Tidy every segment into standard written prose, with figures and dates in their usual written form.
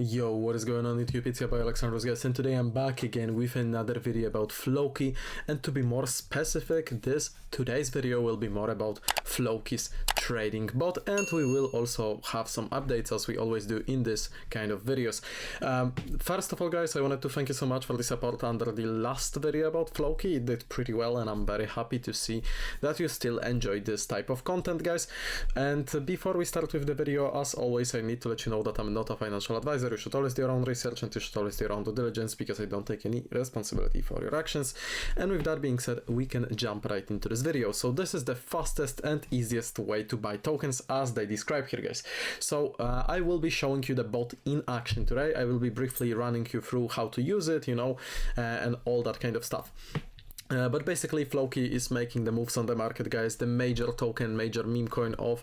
Yo, what is going on YouTube? It's your boy Alexandrus, guys, and today I'm back again with another video about FLOKI, and to be more specific, today's video will be more about FLOKI's trading bot, and we will also have some updates as we always do in this kind of videos. First of all, guys, I wanted to thank you so much for the support under the last video about FLOKI. It did pretty well, and I'm very happy to see that you still enjoy this type of content, guys. And before we start with the video, as always, I need to let you know that I'm not a financial advisor. You should always do your own research and you should always do your own due diligence, because I don't take any responsibility for your actions. And with that being said, we can jump right into this video. So this is the fastest and easiest way to buy tokens as they describe here, guys. So I will be showing you the bot in action today. I will be briefly running you through how to use it, and all that kind of stuff. But basically FLOKI is making the moves on the market, guys. The major token, major meme coin of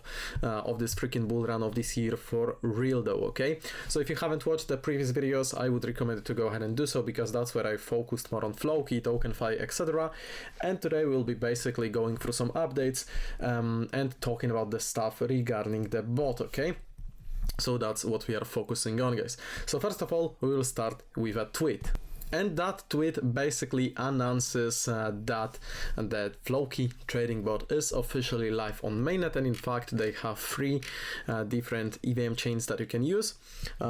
this freaking bull run of this year for real though, okay? So if you haven't watched the previous videos, I would recommend to go ahead and do so, because that's where I focused more on FLOKI, TokenFi, etc. And today we'll be basically going through some updates and talking about the stuff regarding the bot, okay? So that's what we are focusing on, guys. So first of all, we will start with a tweet. And that tweet basically announces that FLOKI Trading Bot is officially live on mainnet, and in fact they have 3 different EVM chains that you can use.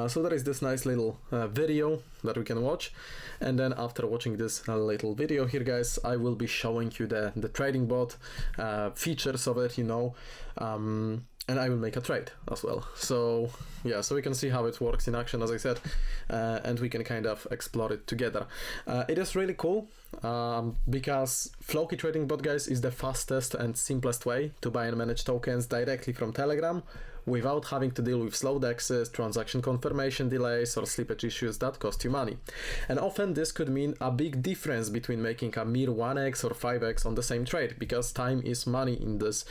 So there is this nice little video that we can watch, and then after watching this little video here, guys, I will be showing you the trading bot features of it, and I will make a trade as well. So yeah, so we can see how it works in action, as I said, and we can kind of explore it together. It is really cool because FLOKI Trading Bot, guys, is the fastest and simplest way to buy and manage tokens directly from Telegram without having to deal with slow dexes, transaction confirmation delays, or slippage issues that cost you money. And often this could mean a big difference between making a mere 1x or 5x on the same trade, because time is money in this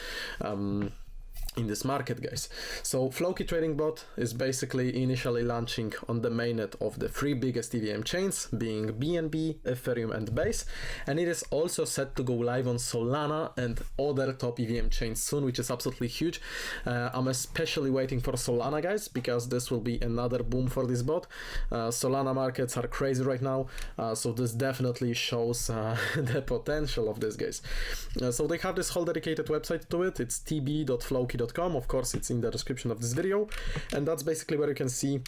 market, guys. So FLOKI Trading Bot is basically initially launching on the mainnet of the 3 biggest EVM chains, being BNB, Ethereum, and Base, and it is also set to go live on Solana and other top EVM chains soon, which is absolutely huge. I'm especially waiting for Solana, guys, because this will be another boom for this bot. Solana markets are crazy right now, so this definitely shows the potential of this, guys. So they have this whole dedicated website to it. It's tb.floki.com. Of course, it's in the description of this video, and that's basically where you can see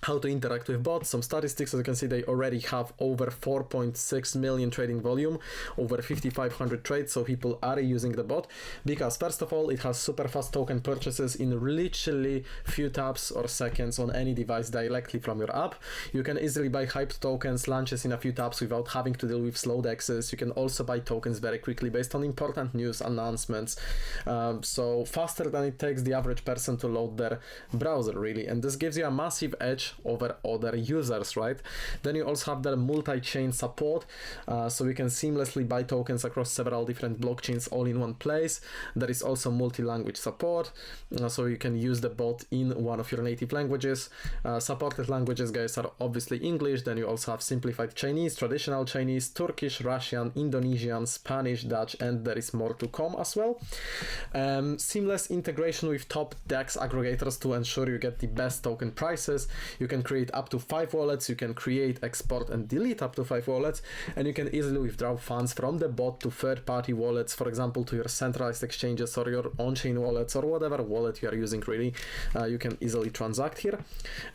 how to interact with bots. Some statistics, as you can see, they already have over 4.6 million trading volume, over 5,500 trades, so people are using the bot because, first of all, it has super fast token purchases in literally few taps or seconds on any device directly from your app. You can easily buy hyped tokens, launches in a few taps without having to deal with slow dexes. You can also buy tokens very quickly based on important news announcements, so faster than it takes the average person to load their browser, really, and this gives you a massive edge over other users, right? Then you also have the multi-chain support, so you can seamlessly buy tokens across several different blockchains all in one place. There is also multi-language support, so you can use the bot in one of your native languages. Supported languages, guys, are obviously English. Then you also have simplified Chinese, traditional Chinese, Turkish, Russian, Indonesian, Spanish, Dutch, and there is more to come as well. Seamless integration with top DEX aggregators to ensure you get the best token prices. You can create up to 5 wallets, you can create, export, and delete up to 5 wallets, and you can easily withdraw funds from the bot to third-party wallets, for example, to your centralized exchanges or your on-chain wallets or whatever wallet you are using, really. You can easily transact here.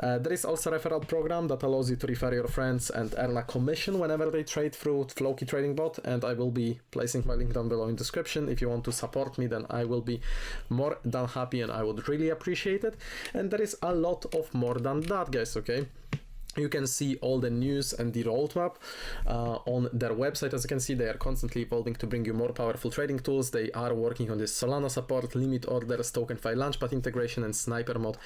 There is also a referral program that allows you to refer your friends and earn a commission whenever they trade through FLOKI Trading Bot, and I will be placing my link down below in the description. If you want to support me, then I will be more than happy and I would really appreciate it. And there is a lot of more than that, guys, okay? You can see all the news and the roadmap on their website. As you can see, they are constantly evolving to bring you more powerful trading tools. They are working on this Solana support, limit orders, TokenFi launchpad integration, and sniper mode,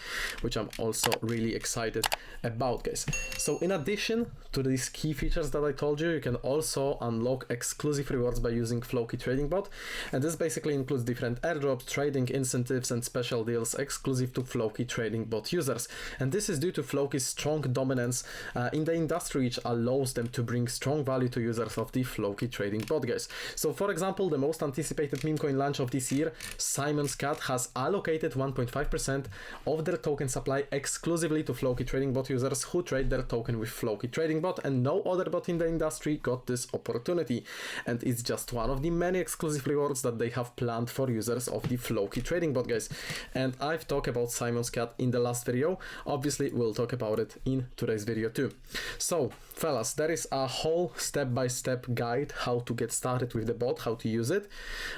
which I'm also really excited about, guys. So in addition to these key features that I told you, you can also unlock exclusive rewards by using FLOKI Trading Bot, and this basically includes different airdrops, trading incentives, and special deals exclusive to FLOKI Trading Bot users. And this is due to FLOKI's strong dominance tokens in the industry, which allows them to bring strong value to users of the FLOKI Trading Bot, guys. So for example, the most anticipated meme coin launch of this year, Simon's Cat, has allocated 1.5% of their token supply exclusively to FLOKI Trading Bot users who trade their token with FLOKI Trading Bot, and no other bot in the industry got this opportunity. And it's just one of the many exclusive rewards that they have planned for users of the FLOKI Trading Bot, guys. And I've talked about Simon's Cat in the last video. Obviously, we'll talk about it in today's video too. So, fellas, there is a whole step-by-step guide how to get started with the bot, how to use it.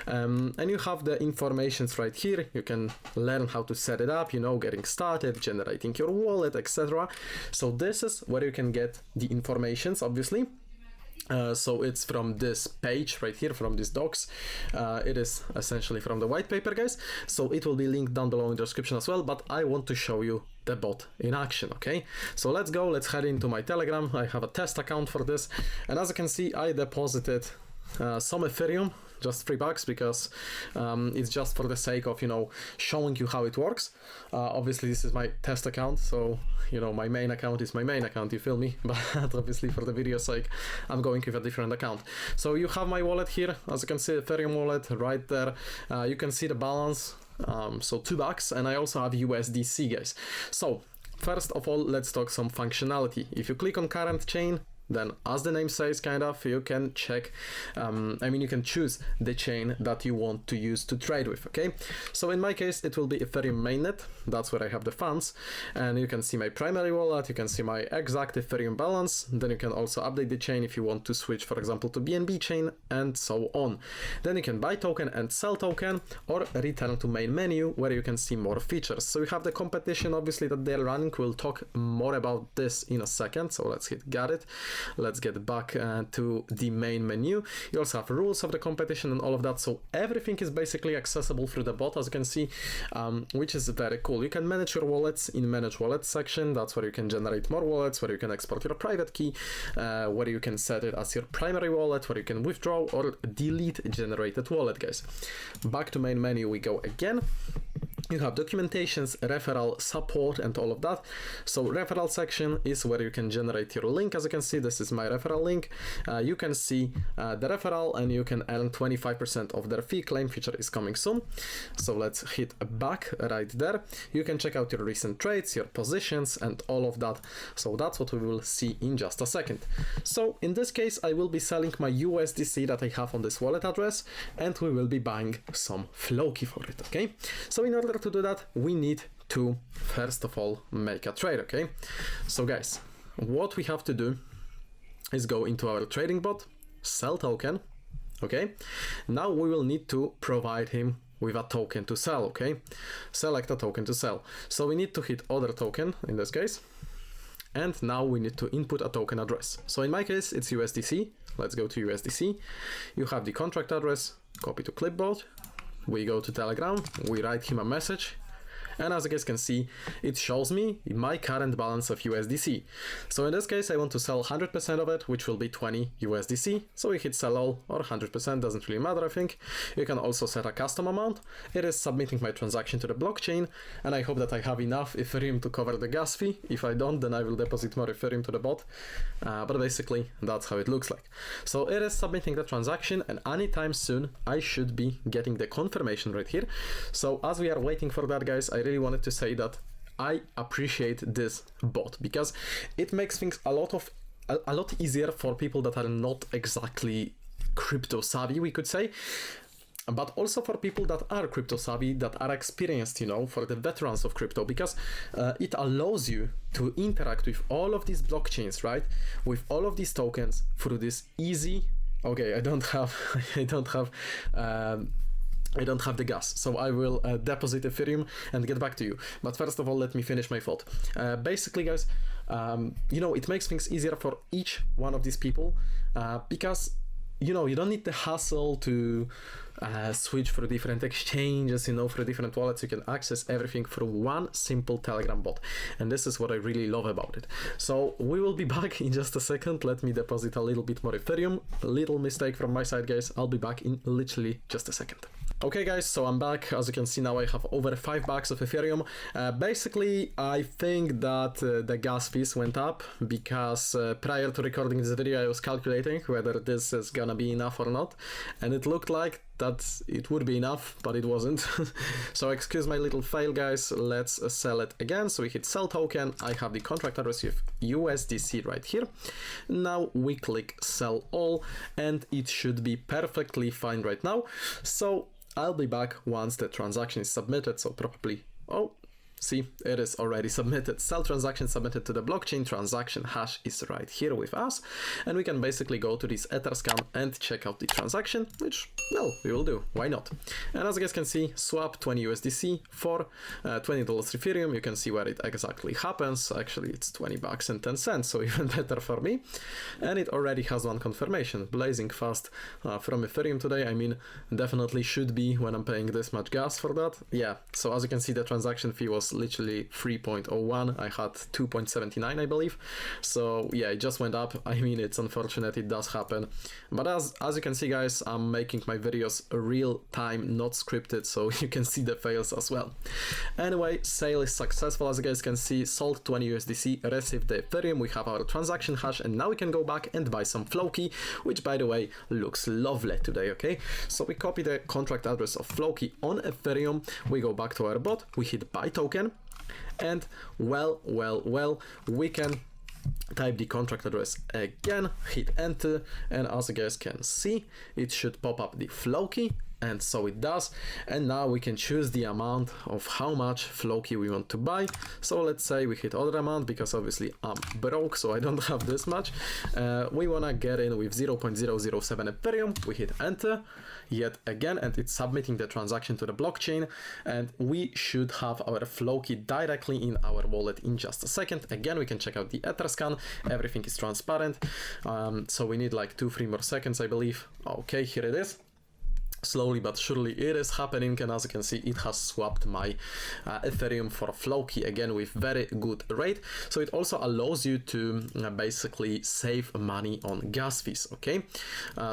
And you have the informations right here. You can learn how to set it up, you know, getting started, generating your wallet, etc. So this is where you can get the informations, obviously. So it's from this page right here, from this docs. It is essentially from the white paper, guys. So it will be linked down below in the description as well, but I want to show you the bot in action, okay? So let's go, let's head into my Telegram. I have a test account for this. And as you can see, I deposited some Ethereum, just $3, because it's just for the sake of, you know, showing you how it works. Obviously this is my test account, so, you know, my main account is my main account, you feel me? But obviously for the video's sake, I'm going with a different account. So you have my wallet here, as you can see, Ethereum wallet right there. You can see the balance, so $2, and I also have USDC, guys. So first of all, let's talk some functionality. If you click on current chain, then as the name says, kind of, you can check, you can choose the chain that you want to use to trade with, okay? So in my case, it will be Ethereum mainnet. That's where I have the funds. And you can see my primary wallet, you can see my exact Ethereum balance. Then you can also update the chain if you want to switch, for example, to BNB chain, and so on. Then you can buy token and sell token, or return to main menu where you can see more features. So you have the competition, obviously, that they're running. We'll talk more about this in a second. So let's hit got it. Let's get back to the main menu. You also have rules of the competition and all of that. So everything is basically accessible through the bot, as you can see, which is very cool. You can manage your wallets in manage wallets section. That's where you can generate more wallets, where you can export your private key, where you can set it as your primary wallet, where you can withdraw or delete generated wallet, guys. Back to main menu we go again. You have documentations, referral, support, and all of that. So referral section is where you can generate your link. As you can see, this is my referral link. You can see the referral, and you can earn 25% of their fee. Claim feature is coming soon. So let's hit back right there. You can check out your recent trades, your positions, and all of that. So that's what we will see in just a second. So in this case, I will be selling my USDC that I have on this wallet address, and we will be buying some FLOKI for it, okay? So in order to do that, we need to first of all make a trade, okay? So guys, what we have to do is go into our trading bot, sell token, okay? Now we will need to provide him with a token to sell, okay? Select a token to sell. So we need to hit other token in this case, and now we need to input a token address. So in my case, it's USDC. Let's go to USDC. You have the contract address, copy to clipboard. We go to Telegram, we write him a message, and as you guys can see, it shows me my current balance of USDC. So in this case, I want to sell 100% of it, which will be 20 USDC. So we hit sell all, or 100%, doesn't really matter, I think. You can also set a custom amount. It is submitting my transaction to the blockchain, and I hope that I have enough Ethereum to cover the gas fee. If I don't, then I will deposit more Ethereum to the bot. But basically, that's how it looks like. So it is submitting the transaction, and anytime soon, I should be getting the confirmation right here. So as we are waiting for that, guys, I really wanted to say that I appreciate this bot because it makes things a lot easier for people that are not exactly crypto savvy, we could say, but also for people that are crypto savvy, that are experienced, you know, for the veterans of crypto, because it allows you to interact with all of these blockchains, right, with all of these tokens through this easy. Okay, I don't have the gas, so I will deposit Ethereum and get back to you. But first of all, let me finish my thought. Basically, guys, you know, it makes things easier for each one of these people because, you know, you don't need the hassle to switch through different exchanges, you know, through different wallets. You can access everything through one simple Telegram bot. And this is what I really love about it. So we will be back in just a second. Let me deposit a little bit more Ethereum. A little mistake from my side, guys. I'll be back in literally just a second. Okay guys, so I'm back. As you can see now I have over $5 of Ethereum. Basically I think that the gas fees went up because prior to recording this video I was calculating whether this is gonna be enough or not, and it looked like that it would be enough, but it wasn't. So excuse my little fail guys, let's sell it again. So we hit sell token, I have the contract address with USDC right here. Now we click sell all and it should be perfectly fine right now. So I'll be back once the transaction is submitted, so probably, oh, see, it is already submitted. Sell transaction submitted to the blockchain. Transaction hash is right here with us. And we can basically go to this Etherscan and check out the transaction, which, well, we will do. Why not? And as you guys can see, swap 20 USDC for $20 Ethereum. You can see where it exactly happens. Actually, it's $20 and 10 cents, so even better for me. And it already has one confirmation. Blazing fast from Ethereum today. I mean, definitely should be when I'm paying this much gas for that. Yeah, so as you can see, the transaction fee was literally 3.01. I had 2.79 I believe, so yeah, it just went up. I mean, it's unfortunate, it does happen, but as you can see guys, I'm making my videos real time, not scripted, so you can see the fails as well. Anyway, sale is successful. As you guys can see, sold 20 USDC, received the Ethereum, we have our transaction hash, and now we can go back and buy some FLOKI, which by the way looks lovely today. Okay, so we copy the contract address of FLOKI on Ethereum, we go back to our bot, we hit buy token, and well, we can type the contract address again, hit enter, and as you guys can see, it should pop up the FLOKI, and so it does. And now we can choose the amount of how much FLOKI we want to buy. So let's say we hit other amount, because obviously I'm broke, so I don't have this much. We wanna get in with 0.007 Ethereum, we hit enter yet again, and it's submitting the transaction to the blockchain, and we should have our FLOKI directly in our wallet in just a second. Again, we can check out the Etherscan, everything is transparent, so we need like 2-3 more seconds I believe. Okay, here it is. Slowly but surely it is happening, and as you can see, it has swapped my Ethereum for FLOKI again with very good rate. So it also allows you to basically save money on gas fees. Okay,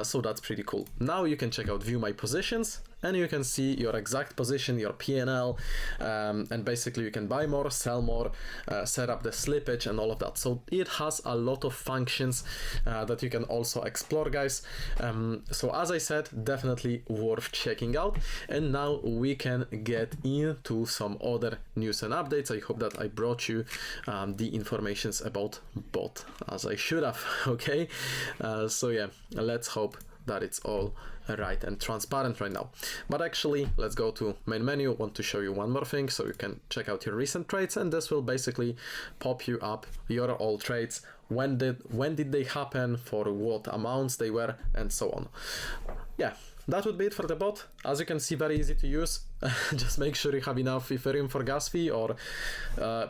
so that's pretty cool. Now you can check out view my positions, and you can see your exact position, your PNL, and basically you can buy more, sell more, set up the slippage and all of that. So it has a lot of functions that you can also explore guys. So as I said, definitely worth checking out. And now we can get into some other news and updates. I hope that I brought you the informations about bot as I should have. Okay, so yeah, let's hope that it's all right and transparent right now. But actually, let's go to main menu. Want to show you one more thing, so you can check out your recent trades, and this will basically pop you up your all trades, when did they happen, for what amounts they were, and so on. Yeah, that would be it for the bot. As you can see, very easy to use. Just make sure you have enough Ethereum for gas fee, or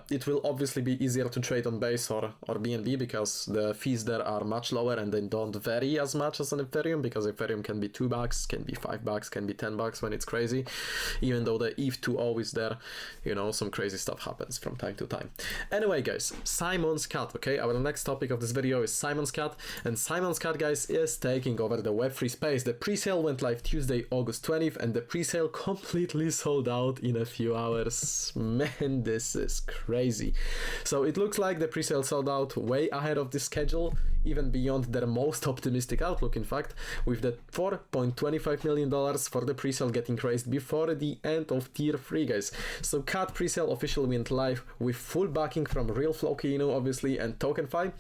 it will obviously be easier to trade on Base or BNB, because the fees there are much lower and they don't vary as much as on Ethereum, because Ethereum can be $2, can be $5, can be $10 when it's crazy. Even though the ETH2O is there, you know, some crazy stuff happens from time to time. Anyway guys, Simon's Cat. Okay, our next topic of this video is Simon's Cat, and Simon's Cat guys is taking over the Web3 space. The pre-sale went live Tuesday, August 20th, and the pre-sale completely sold out in a few hours. Man, this is crazy. So it looks like the pre-sale sold out way ahead of the schedule, even beyond their most optimistic outlook, in fact, with the $4.25 million for the pre-sale getting raised before the end of tier 3 guys. So Cat pre-sale officially went live with full backing from Real FLOKI, obviously, and TokenFi,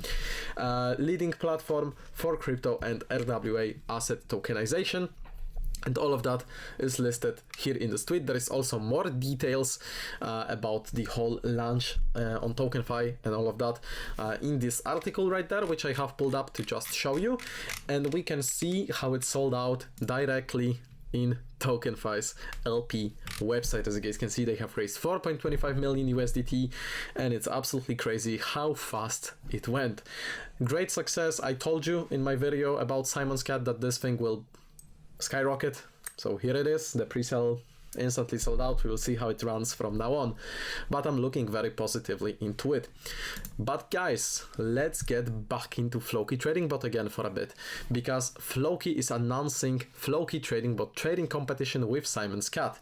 leading platform for crypto and RWA asset tokenization. And all of that is listed here in this tweet. There is also more details about the whole launch on TokenFi and all of that in this article right there, which I have pulled up to just show you. And we can see how it sold out directly in TokenFi's LP website. As you guys can see, they have raised 4.25 million USDT, and it's absolutely crazy how fast it went. Great success. I told you in my video about Simon's Cat that this thing will skyrocket. So here it is, the pre-sale instantly sold out. We will see how it runs from now on, but I'm looking very positively into it. But guys, let's get back into FLOKI Trading Bot again for a bit, because FLOKI is announcing FLOKI Trading Bot trading competition with Simon's Cat.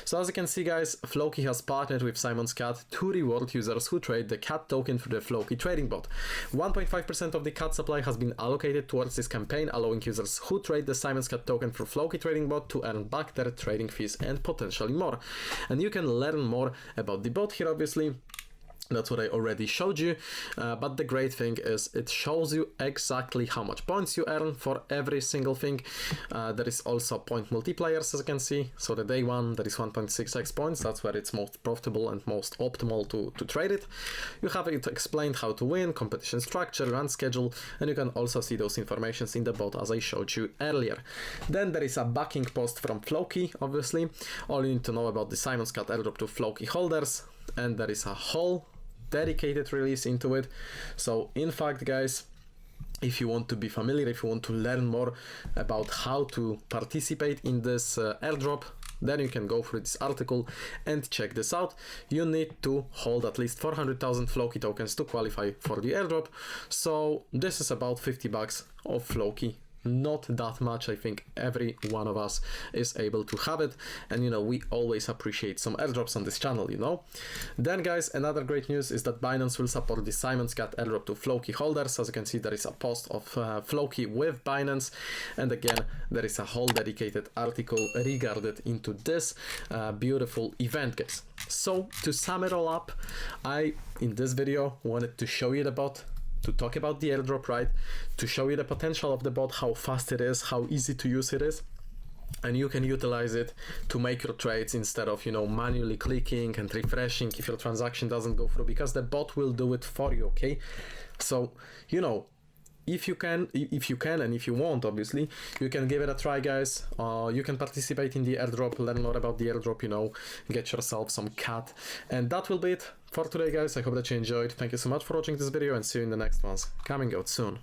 So as you can see guys, FLOKI has partnered with Simon's Cat to reward users who trade the cat token through the FLOKI Trading Bot. 1.5% of the cat supply has been allocated towards this campaign, allowing users who trade the Simon's Cat token through FLOKI Trading Bot to earn back their trading fees and potentially more. And you can learn more about the bot here, obviously. That's what I already showed you, but the great thing is it shows you exactly how much points you earn for every single thing. There is also point multipliers, as you can see. So the day one, there is 1.6x points. That's where it's most profitable and most optimal to trade it. You have it explained how to win, competition structure, run schedule, and you can also see those informations in the bot as I showed you earlier. Then there is a backing post from FLOKI, obviously. All you need to know about the Simon's Cat airdrop to FLOKI holders, and there is a whole dedicated release into it. So in fact guys, if you want to be familiar, if you want to learn more about how to participate in this airdrop, then you can go through this article and check this out. You need to hold at least 400,000 FLOKI tokens to qualify for the airdrop. So this is about 50 bucks of FLOKI. Not that much. I think every one of us is able to have it, and you know, we always appreciate some airdrops on this channel, you know. Then guys, another great news is that Binance will support the Simon's Cat airdrop to FLOKI holders. As you can see, there is a post of FLOKI with Binance, and again there is a whole dedicated article regarded into this beautiful event, guys. So to sum it all up, I in this video wanted to show you the bot, to talk about the airdrop, right? To show you the potential of the bot, how fast it is, how easy to use it is. And you can utilize it to make your trades instead of, you know, manually clicking and refreshing if your transaction doesn't go through, because the bot will do it for you, okay? So, you know, if you can and if you want, obviously, you can give it a try, guys. You can participate in the airdrop, learn more about the airdrop, you know, get yourself some cat. And that will be it for today, guys. I hope that you enjoyed. Thank you so much for watching this video, and see you in the next ones coming out soon.